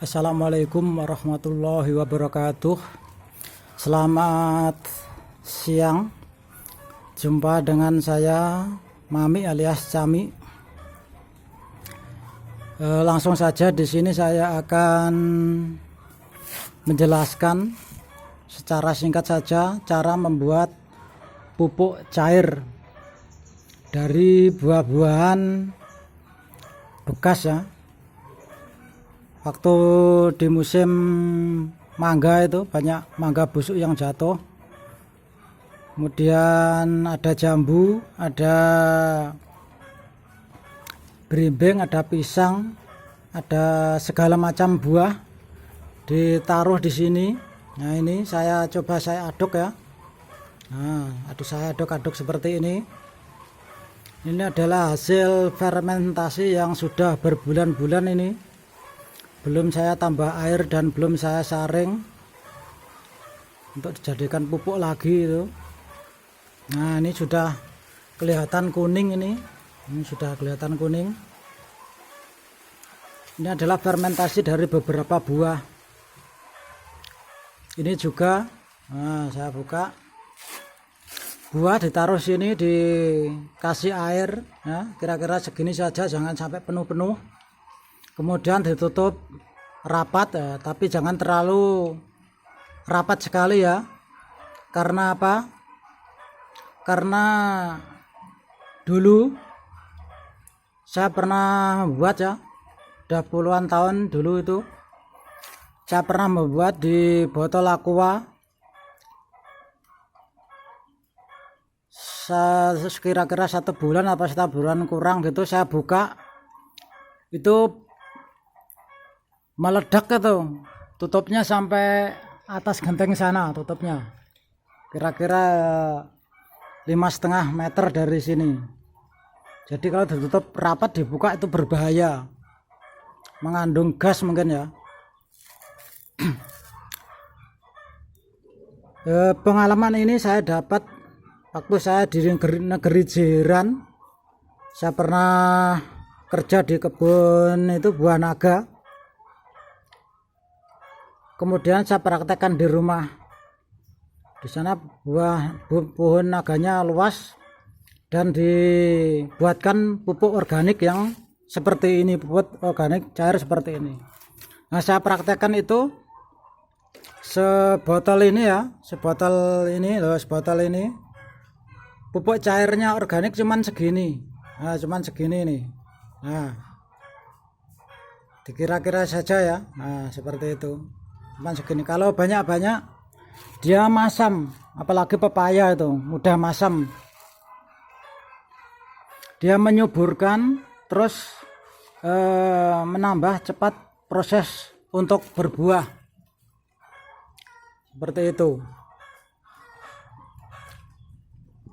Assalamualaikum warahmatullahi wabarakatuh. Selamat siang. Jumpa dengan saya Mami alias Cami. Langsung saja di sini saya akan menjelaskan secara singkat saja cara membuat pupuk cair dari buah-buahan bekas ya. Waktu di musim mangga itu banyak mangga busuk yang jatuh, kemudian ada jambu, ada berimbing, ada pisang, ada segala macam buah ditaruh di sini. Nah ini saya aduk ya. Nah saya aduk seperti ini. Ini adalah hasil fermentasi yang sudah berbulan-bulan ini. Belum saya tambah air dan belum saya saring untuk dijadikan pupuk lagi itu. Nah ini sudah kelihatan kuning ini sudah kelihatan kuning. Ini adalah fermentasi dari beberapa buah. Ini juga saya buka, buah ditaruh sini, dikasih air ya, kira-kira segini saja, jangan sampai penuh-penuh. Kemudian ditutup rapat ya, tapi jangan terlalu rapat sekali ya. Karena apa? Karena dulu saya pernah membuat ya, udah puluhan tahun dulu itu saya pernah membuat di botol aqua. Kira-kira 1 bulan atau 1 bulan kurang gitu, saya buka itu meledak itu, tutupnya sampai atas genteng sana, tutupnya kira-kira 5,5 meter dari sini. Jadi kalau ditutup rapat dibuka itu berbahaya, mengandung gas mungkin ya. Pengalaman ini saya dapat waktu saya di negeri jiran. Saya pernah kerja di kebun itu buah naga. Kemudian saya praktekkan di rumah. Di sana pohon naganya luas dan dibuatkan pupuk organik yang seperti ini, pupuk organik cair seperti ini. Nah, saya praktekkan itu sebotol ini ya, sebotol ini. Pupuk cairnya organik cuman segini. Nah, cuman segini nih. Nah, dikira-kira saja ya. Nah, seperti itu. Cuman segini. Kalau banyak-banyak dia masam, apalagi pepaya itu mudah masam. Dia menyuburkan terus menambah cepat proses untuk berbuah. Seperti itu.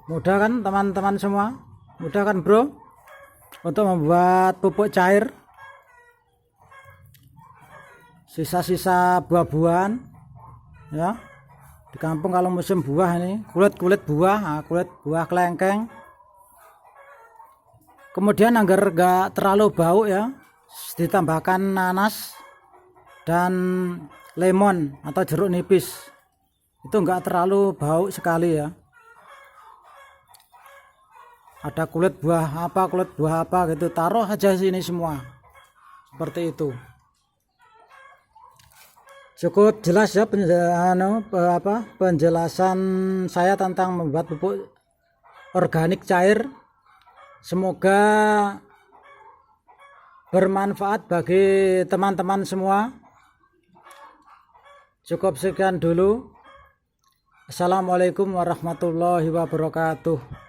Mudah kan teman-teman semua? Mudah kan bro? Untuk membuat pupuk cair. Sisa-sisa buah-buahan ya. Di kampung kalau musim buah ini, kulit buah, kulit buah kelengkeng. Kemudian agar enggak terlalu bau ya, ditambahkan nanas dan lemon atau jeruk nipis. Itu enggak terlalu bau sekali ya. Ada kulit buah apa gitu, taruh aja sini semua. Seperti itu. Cukup jelas ya penjelasan saya tentang membuat pupuk organik cair. Semoga bermanfaat bagi teman-teman semua. Cukup sekian dulu. Assalamualaikum warahmatullahi wabarakatuh.